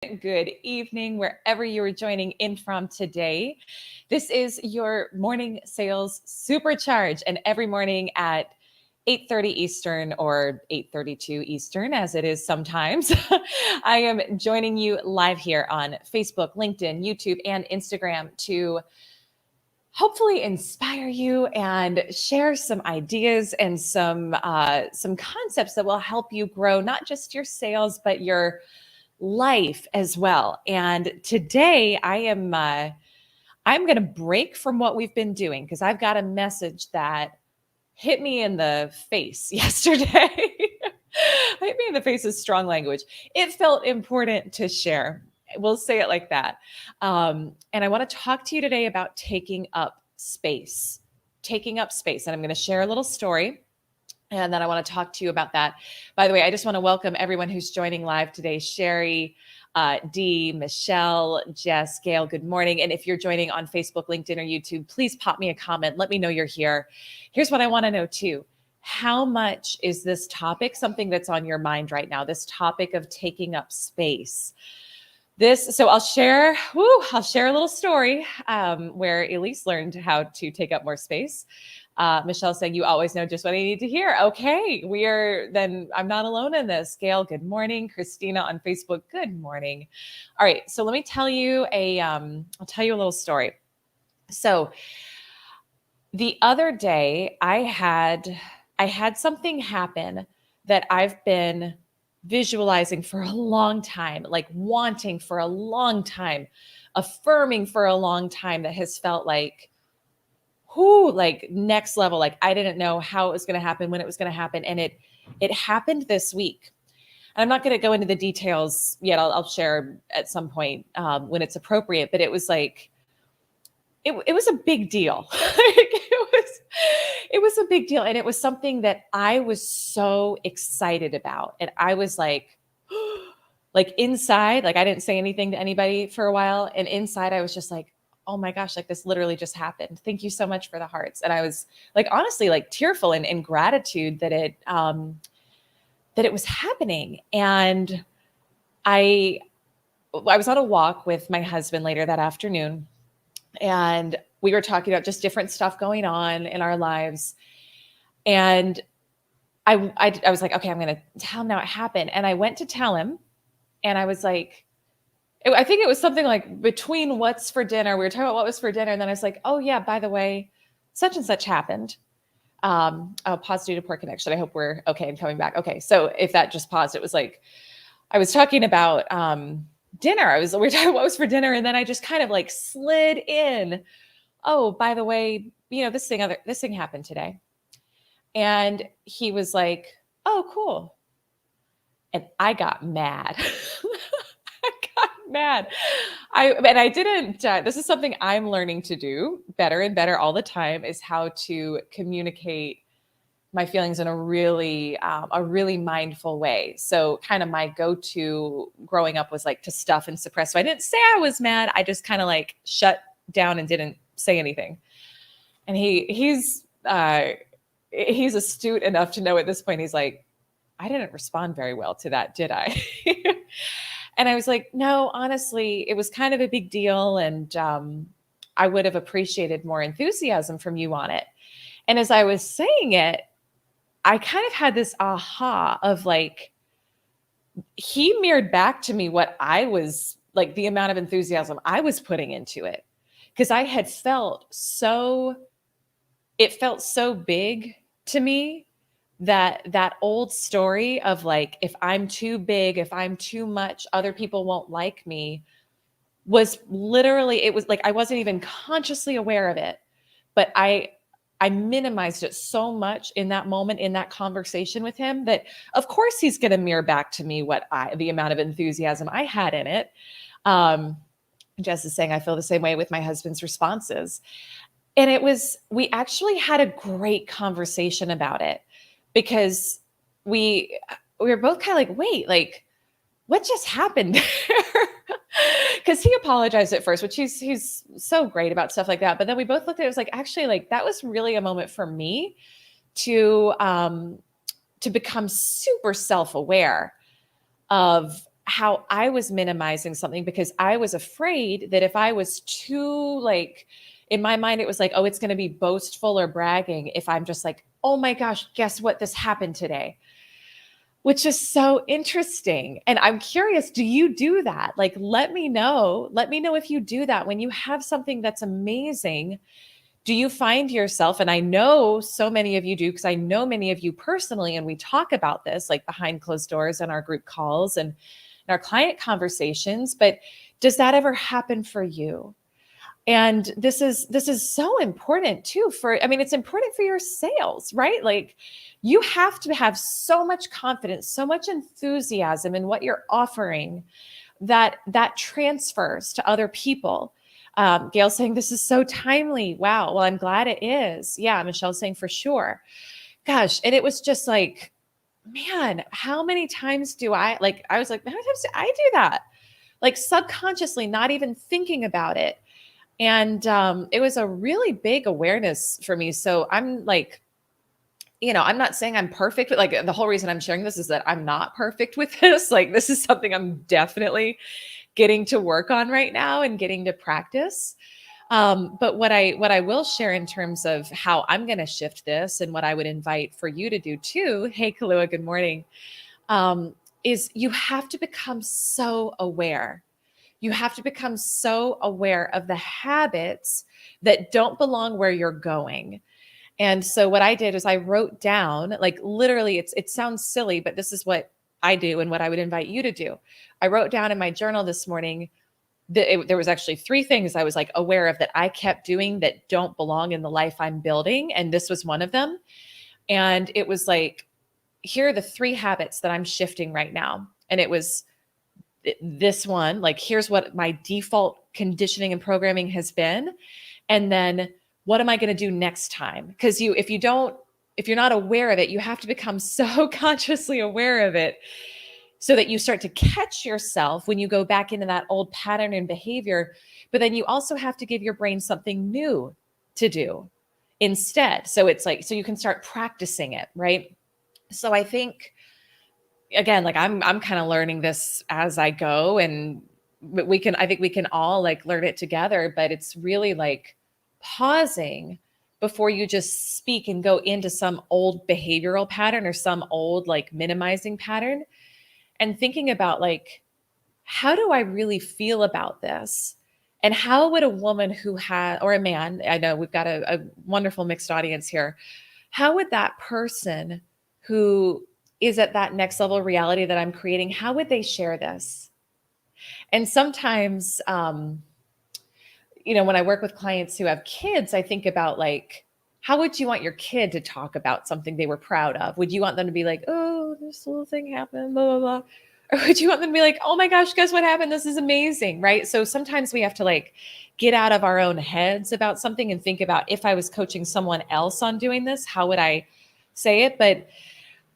Good evening, wherever you are joining in from today. This is your morning sales supercharge, and every morning at 8:30 Eastern or 8:32 Eastern, as it is sometimes, I am joining you live here on Facebook, LinkedIn, YouTube, and Instagram to hopefully inspire you and share some ideas and some concepts that will help you grow not just your sales but your life as well. And today I'm going to break from what we've been doing because I've got a message that hit me in the face yesterday. Hit me in the face is strong language. It felt important to share. We'll say it like that. And I want to talk to you today about taking up space. Taking up space. And I'm going to share a little story. And then I want to talk to you about that. By the way, I just want to welcome everyone who's joining live today. Sherry, Dee, Michelle, Jess, Gail, good morning. And if you're joining on Facebook, LinkedIn, or YouTube, please pop me a comment. Let me know you're here. Here's what I want to know too. How much is this topic something that's on your mind right now? This topic of taking up space. So I'll share a little story where Elise learned how to take up more space. Michelle saying, you always know just what I need to hear. Okay, I'm not alone in this. Gail, good morning. Christina on Facebook, good morning. All right, so let me tell you I'll tell you a little story. So the other day I had something happen that I've been visualizing for a long time, like wanting for a long time, affirming for a long time, that has felt like next level. Like I didn't know how it was going to happen, when it was going to happen. And it happened this week. And I'm not going to go into the details yet. I'll share at some point when it's appropriate, but it was like, it was a big deal. It was a big deal. And it was something that I was so excited about. And I was like inside, like I didn't say anything to anybody for a while. And inside I was just like, oh my gosh, like this literally just happened. Thank you so much for the hearts. And I was like, honestly, like tearful in gratitude that it was happening. And I was on a walk with my husband later that afternoon, and we were talking about just different stuff going on in our lives. And I was like, okay, I'm going to tell him now it happened. And I went to tell him, and I was like, I think it was something like between what's for dinner. We were talking about what was for dinner. And then I was like, oh yeah, by the way, such and such happened. Pause due to poor connection. I hope we're okay and coming back. Okay. So if that just paused, it was like, I was talking about dinner. We were talking about what was for dinner. And then I just kind of like slid in, oh, by the way, this thing happened today. And he was like, oh, cool. And I got mad. Mad. I didn't, this is something I'm learning to do better and better all the time, is how to communicate my feelings in a really mindful way. So kind of my go-to growing up was like to stuff and suppress. So I didn't say I was mad. I just kind of like shut down and didn't say anything. And he's astute enough to know at this point, he's like, I didn't respond very well to that, did I? And I was like, no, honestly, it was kind of a big deal. And I would have appreciated more enthusiasm from you on it. And as I was saying it, I kind of had this aha of like, he mirrored back to me what I was like, the amount of enthusiasm I was putting into it. Because I had it felt so big to me, that old story of like, if I'm too big, if I'm too much, other people won't like me, was literally, it was like, I wasn't even consciously aware of it, but I minimized it so much in that moment, in that conversation with him, that of course he's going to mirror back to me the amount of enthusiasm I had in it. Jess is saying, I feel the same way with my husband's responses. And we actually had a great conversation about it, because we were both kind of like, wait, like what just happened? Because he apologized at first, which he's so great about stuff like that. But then we both looked at it, was like, actually, like that was really a moment for me to become super self-aware of how I was minimizing something because I was afraid that if I was too like, in my mind, it was like, oh, it's going to be boastful or bragging if I'm just like, oh my gosh, guess what? This happened today, which is so interesting. And I'm curious, do you do that? Like, let me know. Let me know if you do that when you have something that's amazing. Do you find yourself, and I know so many of you do, because I know many of you personally, and we talk about this like behind closed doors in our group calls and in our client conversations, but does that ever happen for you? And this is so important too for, I mean, it's important for your sales, right? Like you have to have so much confidence, so much enthusiasm in what you're offering that that transfers to other people. Gail's saying this is so timely. Wow. Well, I'm glad it is. Yeah. Michelle's saying for sure. Gosh. And it was just like, man, how many times do I like, I was like, how many times do I do that? Like subconsciously, not even thinking about it. And it was a really big awareness for me. So I'm like, I'm not saying I'm perfect, but like the whole reason I'm sharing this is that I'm not perfect with this. Like this is something I'm definitely getting to work on right now and getting to practice. But what I will share in terms of how I'm going to shift this and what I would invite for you to do too. Hey, Kalua, good morning. Is you have to become so aware. You have to become so aware of the habits that don't belong where you're going. And so what I did is I wrote down, like literally, it sounds silly, but this is what I do and what I would invite you to do. I wrote down in my journal this morning that there was actually three things I was like aware of that I kept doing that don't belong in the life I'm building. And this was one of them. And it was like, here are the three habits that I'm shifting right now. And it was this one, like, here's what my default conditioning and programming has been. And then what am I going to do next time? Because if you're not aware of it, you have to become so consciously aware of it so that you start to catch yourself when you go back into that old pattern and behavior. But then you also have to give your brain something new to do instead. So it's like, so you can start practicing it, right? So I think, again, like I'm kind of learning this as I go, and I think we can all like learn it together, but it's really like pausing before you just speak and go into some old behavioral pattern or some old like minimizing pattern, and thinking about like, how do I really feel about this? And how would a woman who had, or a man, I know we've got a wonderful mixed audience here, how would that person who is at that next level of reality that I'm creating, how would they share this? And sometimes, when I work with clients who have kids, I think about like, how would you want your kid to talk about something they were proud of? Would you want them to be like, oh, this little thing happened, blah, blah, blah? Or would you want them to be like, oh my gosh, guess what happened? This is amazing, right? So sometimes we have to like get out of our own heads about something and think about, if I was coaching someone else on doing this, how would I say it? But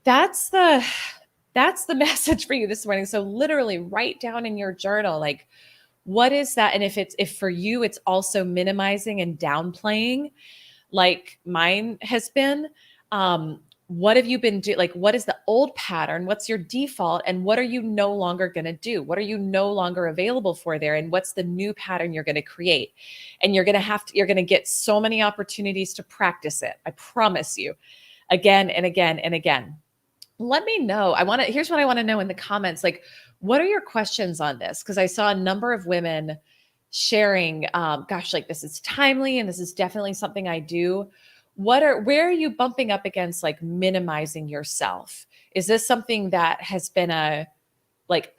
that's the message for you this morning. So literally write down in your journal, like, what is that? And if for you, it's also minimizing and downplaying, like mine has been, what have you been doing? Like, what is the old pattern? What's your default? And what are you no longer going to do? What are you no longer available for there? And what's the new pattern you're going to create? And you're going to get so many opportunities to practice it. I promise you, again and again and again. Let me know. Here's what I want to know in the comments. Like, what are your questions on this? Because I saw a number of women sharing, gosh, like this is timely and this is definitely something I do. Where are you bumping up against like minimizing yourself? Is this something that has been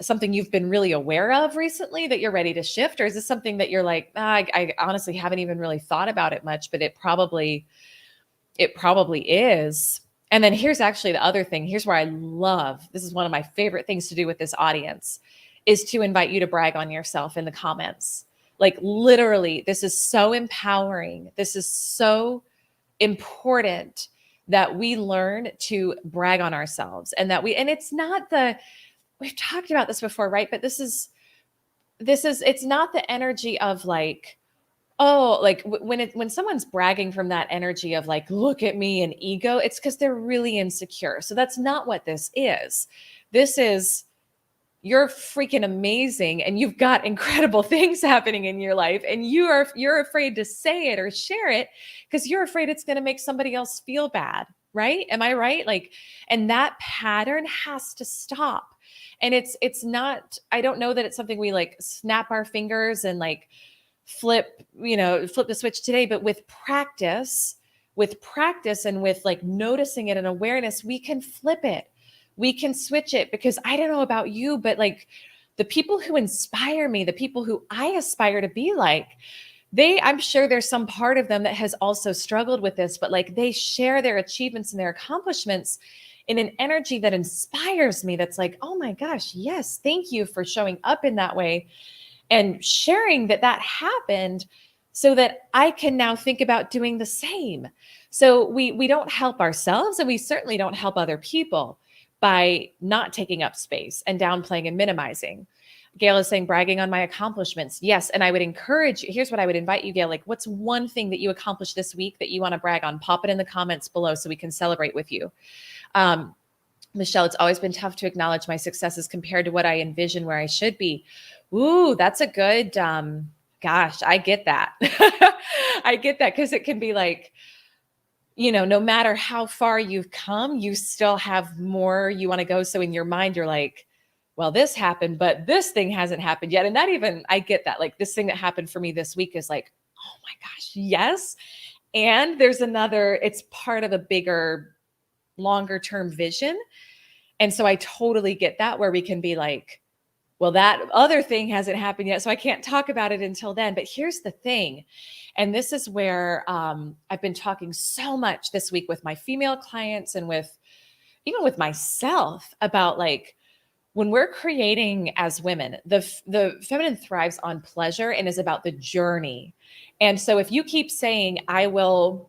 something you've been really aware of recently that you're ready to shift? Or is this something that you're like, I honestly haven't even really thought about it much, but it probably is. And then here's actually the other thing. Here's where this is one of my favorite things to do with this audience, is to invite you to brag on yourself in the comments. Like literally, this is so empowering. This is so important that we learn to brag on ourselves, and it's not we've talked about this before, right? But it's not the energy of like, oh, like when someone's bragging from that energy of like, look at me and ego, it's because they're really insecure. So that's not what this is. This is, you're freaking amazing and you've got incredible things happening in your life, and you're afraid to say it or share it because you're afraid it's going to make somebody else feel bad, right? Am I right? Like, and that pattern has to stop. And it's not, I don't know that it's something we like snap our fingers and like flip the switch today, but with practice and with like noticing it and awareness, we can flip it. We can switch it, because I don't know about you, but like the people who inspire me, the people who I aspire to be like, I'm sure there's some part of them that has also struggled with this, but like they share their achievements and their accomplishments in an energy that inspires me. That's like, oh my gosh, yes, thank you for showing up in that way and sharing that happened so that I can now think about doing the same. So we don't help ourselves, and we certainly don't help other people by not taking up space and downplaying and minimizing. Gail is saying bragging on my accomplishments. Yes. And I would encourage you. Here's what I would invite you, Gail. Like, what's one thing that you accomplished this week that you want to brag on? Pop it in the comments below so we can celebrate with you. Michelle, it's always been tough to acknowledge my successes compared to what I envision where I should be. Ooh, that's a good, gosh, I get that. I get that, because it can be like, no matter how far you've come, you still have more you want to go. So in your mind, you're like, well, this happened, but this thing hasn't happened yet. And that even, I get that. Like, this thing that happened for me this week is like, oh my gosh, yes. And there's another, it's part of a bigger, longer term vision. And so I totally get that, where we can be like, well, that other thing hasn't happened yet, so I can't talk about it until then. But here's the thing. And this is where I've been talking so much this week with my female clients and even with myself about, like, when we're creating as women, the feminine thrives on pleasure and is about the journey. And so if you keep saying, I'll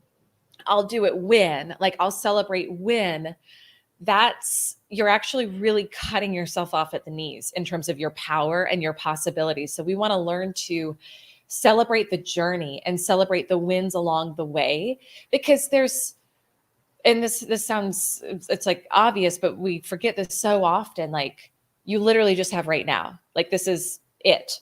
do it when, like, I'll celebrate when, you're actually really cutting yourself off at the knees in terms of your power and your possibilities. So we want to learn to celebrate the journey and celebrate the wins along the way, because and this sounds, it's like obvious, but we forget this so often. Like, you literally just have right now. Like, this is it.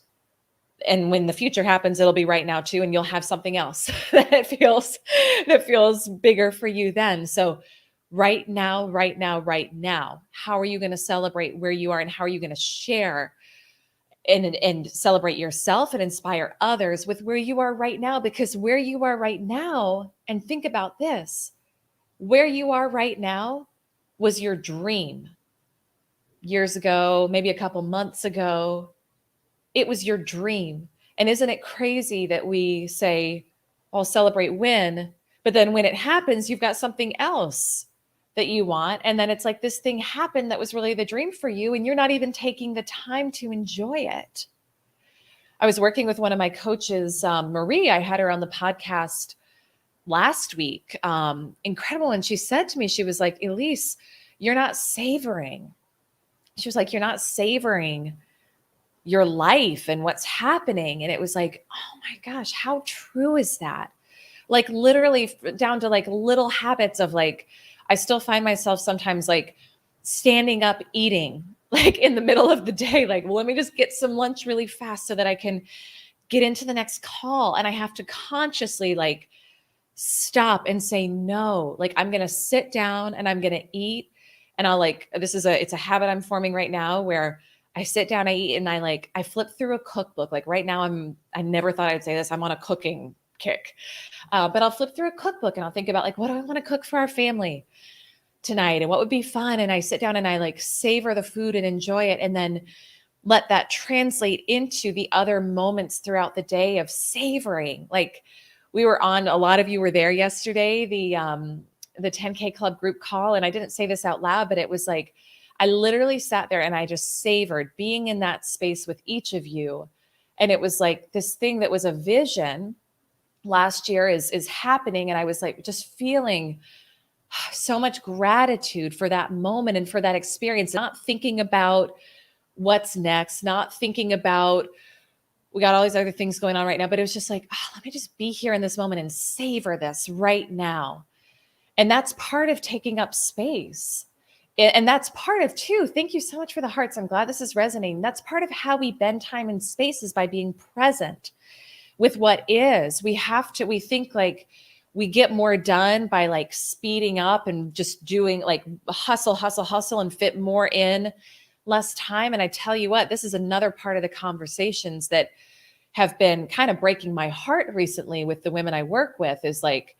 And when the future happens, it'll be right now too. And you'll have something else that feels bigger for you then. So right now, how are you going to celebrate where you are, and how are you going to share and celebrate yourself and inspire others with where you are right now? Because where you are right now, and think about this, where you are right now was your dream years ago, maybe a couple months ago. It was your dream. And isn't it crazy that we say, I'll celebrate when, but then when it happens, you've got something else that you want. And then it's like, this thing happened that was really the dream for you, and you're not even taking the time to enjoy it. I was working with one of my coaches, Marie. I had her on the podcast last week. Incredible. And she said to me, she was like, Elise, you're not savoring. She was like, you're not savoring your life and what's happening. And it was like, oh my gosh, how true is that? Like, literally down to like little habits of like, I still find myself sometimes like standing up eating like in the middle of the day, like, well, let me just get some lunch really fast so that I can get into the next call. And I have to consciously like stop and say, no, like, I'm going to sit down and I'm going to eat. And I'll like, it's a habit I'm forming right now, where I sit down, I eat, and I flip through a cookbook. Like right now I never thought I'd say this. I'm on a cooking kick. But I'll flip through a cookbook and I'll think about like, what do I want to cook for our family tonight? And what would be fun? And I sit down and I like savor the food and enjoy it. And then let that translate into the other moments throughout the day of savoring. Like, we were on, a lot of you were there yesterday, the 10K Club group call. And I didn't say this out loud, but it was like, I literally sat there and I just savored being in that space with each of you. And it was like this thing that was a vision last year is happening. And I was like, just feeling so much gratitude for that moment and for that experience, not thinking about what's next, not thinking about, we got all these other things going on right now, but it was just like, let me just be here in this moment and savor this right now. And that's part of taking up space, And that's part of too. Thank you so much for the hearts. I'm glad this is resonating. That's part of how we bend time and space is by being present with what is. We think like we get more done by like speeding up and just doing like hustle, hustle, hustle and fit more in less time. And I tell you what, this is another part of the conversations that have been kind of breaking my heart recently with the women I work with, is like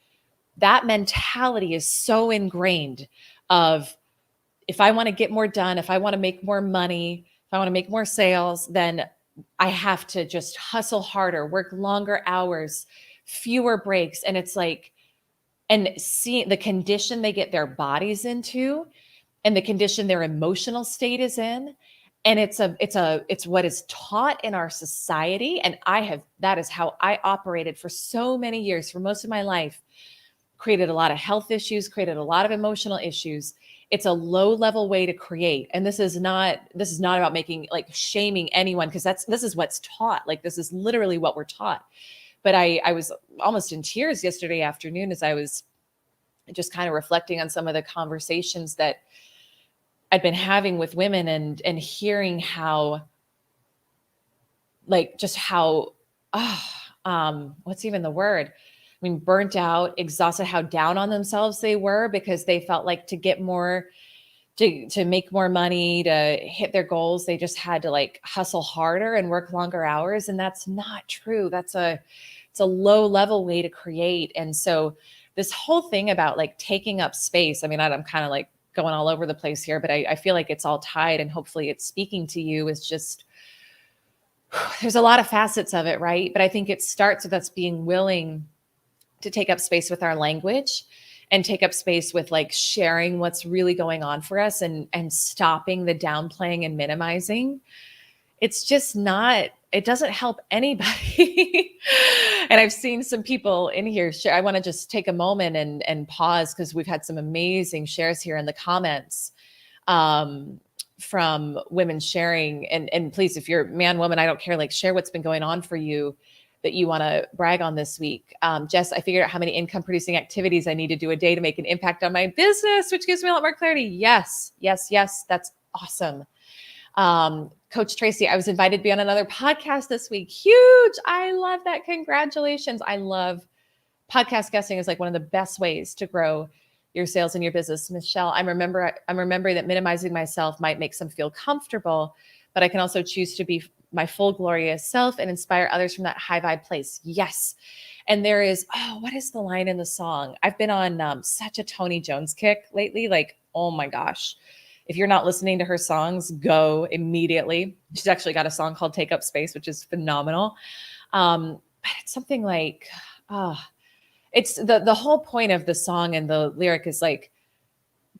that mentality is so ingrained of, if I want to get more done, if I want to make more money, if I want to make more sales, then I have to just hustle harder, work longer hours, fewer breaks. And it's like, and see the condition they get their bodies into and the condition their emotional state is in. And it's what is taught in our society. And that is how I operated for so many years, for most of my life, created a lot of health issues, created a lot of emotional issues. It's a low level way to create. And this is not about making like shaming anyone, because this is what's taught. Like this is literally what we're taught. But I was almost in tears yesterday afternoon as I was just kind of reflecting on some of the conversations that I'd been having with women, and hearing how, like, just how, what's even the word? I mean, burnt out, exhausted, how down on themselves they were because they felt like to get more, to make more money, to hit their goals, they just had to like hustle harder and work longer hours. And that's not true. It's a low level way to create. And so this whole thing about like taking up space, I mean, I'm kind of like going all over the place here, but I feel like it's all tied, and hopefully it's speaking to you. Is just, there's a lot of facets of it, right? But I think it starts with us being willing to take up space with our language, and take up space with like sharing what's really going on for us, and stopping the downplaying and minimizing. It's just not, it doesn't help anybody. And I've seen some people in here share. I want to just take a moment and pause, because we've had some amazing shares here in the comments from women sharing. And please, if you're man, woman, I don't care, like share what's been going on for you that you want to brag on this week. Jess, I figured out how many income producing activities I need to do a day to make an impact on my business, which gives me a lot more clarity. Yes, yes, yes. That's awesome. Coach Tracy, I was invited to be on another podcast this week. Huge. I love that. Congratulations. I love podcast guesting, is like one of the best ways to grow your sales and your business. Michelle, I'm remembering that minimizing myself might make some feel comfortable, but I can also choose to be my full glorious self and inspire others from that high vibe place. Yes. And there is, what is the line in the song? I've been on such a Tony Jones kick lately. Like, oh my gosh. If you're not listening to her songs, go immediately. She's actually got a song called Take Up Space, which is phenomenal. But it's something like, it's the whole point of the song and the lyric is like,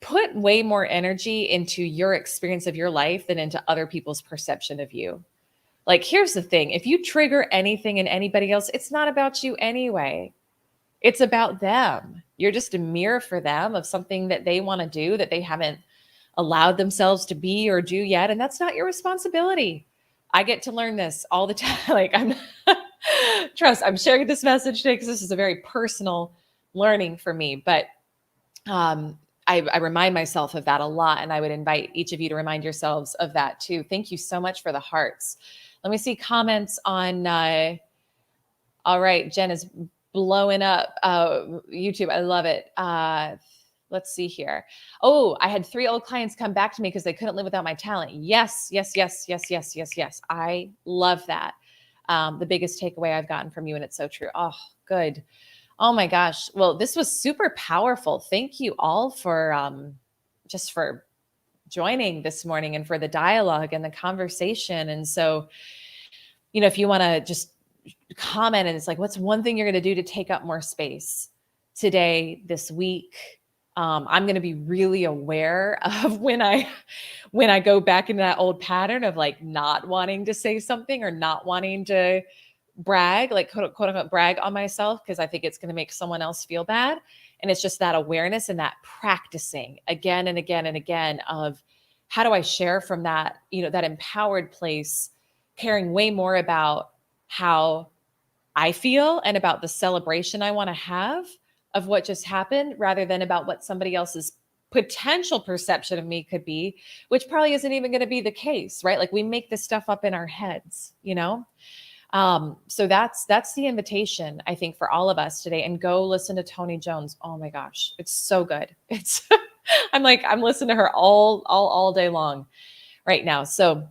put way more energy into your experience of your life than into other people's perception of you. Like, here's the thing. If you trigger anything in anybody else, it's not about you anyway. It's about them. You're just a mirror for them of something that they want to do that they haven't allowed themselves to be or do yet. And that's not your responsibility. I get to learn this all the time. Like, I'm sharing this message today because this is a very personal learning for me. But I remind myself of that a lot. And I would invite each of you to remind yourselves of that too. Thank you so much for the hearts. Let me see comments on, all right, Jen is blowing up YouTube. I love it. Let's see here. Oh, I had 3 old clients come back to me because they couldn't live without my talent. Yes, yes, yes, yes, yes, yes, yes. I love that. The biggest takeaway I've gotten from you, and it's so true. Oh, good. Oh my gosh. Well, this was super powerful. Thank you all for just for joining this morning and for the dialogue and the conversation. And so, if you want to just comment, and it's like, what's one thing you're going to do to take up more space today, this week? I'm going to be really aware of when I go back into that old pattern of like not wanting to say something or not wanting to brag, like quote unquote brag on myself, because I think it's going to make someone else feel bad. And it's just that awareness and that practicing again and again and again of how do I share from that, that empowered place, caring way more about how I feel and about the celebration I want to have of what just happened, rather than about what somebody else is potential perception of me could be, which probably isn't even going to be the case, right? Like we make this stuff up in our heads, you know? So that's the invitation, I think, for all of us today. And go listen to Tony Jones. Oh my gosh, it's so good. It's I'm listening to her all day long right now. So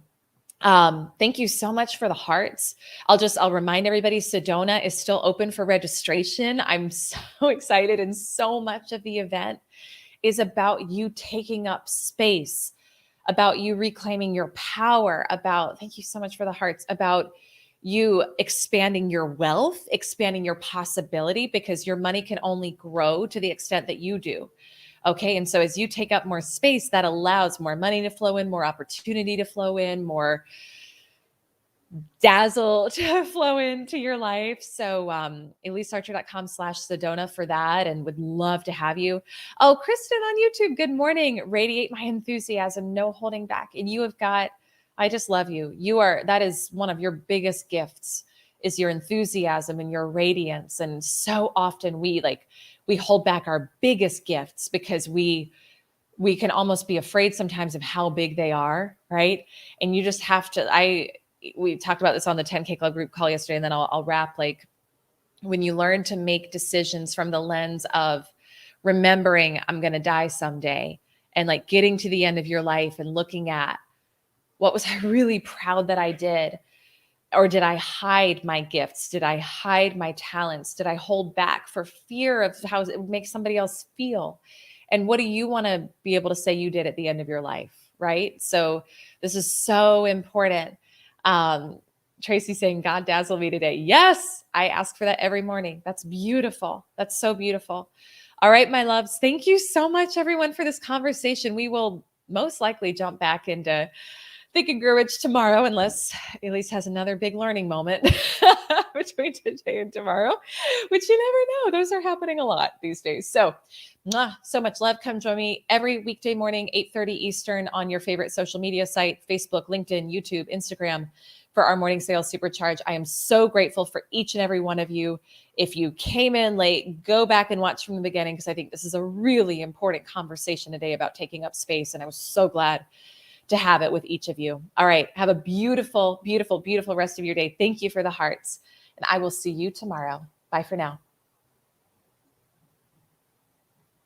thank you so much for the hearts. I'll remind everybody, Sedona is still open for registration. I'm so excited, and so much of the event is about you taking up space, about you reclaiming your power, about, thank you so much for the hearts, about you expanding your wealth, expanding your possibility, because your money can only grow to the extent that you do. Okay. And so as you take up more space, that allows more money to flow in, more opportunity to flow in, more dazzle to flow into your life. So EliseArcher.com/Sedona for that, and would love to have you. Oh, Kristen on YouTube, good morning. Radiate my enthusiasm, no holding back. And you have got, I just love you. That is one of your biggest gifts, is your enthusiasm and your radiance. And so often we hold back our biggest gifts because we can almost be afraid sometimes of how big they are, right? And you just have to, we talked about this on the 10K Club group call yesterday, and then I'll wrap. Like, when you learn to make decisions from the lens of remembering I'm going to die someday, and like getting to the end of your life and looking at, what was I really proud that I did? Or did I hide my gifts? Did I hide my talents? Did I hold back for fear of how it would make somebody else feel? And what do you want to be able to say you did at the end of your life? Right? So this is so important. Tracy saying, God dazzle me today. Yes, I ask for that every morning. That's beautiful. That's so beautiful. All right, my loves. Thank you so much, everyone, for this conversation. We will most likely jump back into Think and Grow Rich tomorrow, unless Elise has another big learning moment between today and tomorrow, which you never know. Those are happening a lot these days. So, so much love. Come join me every weekday morning, 8:30 Eastern, on your favorite social media site, Facebook, LinkedIn, YouTube, Instagram, for our morning sales supercharge. I am so grateful for each and every one of you. If you came in late, go back and watch from the beginning, because I think this is a really important conversation today about taking up space. And I was so glad to have it with each of you. All right. Have a beautiful, beautiful, beautiful rest of your day. Thank you for the hearts. And I will see you tomorrow. Bye for now.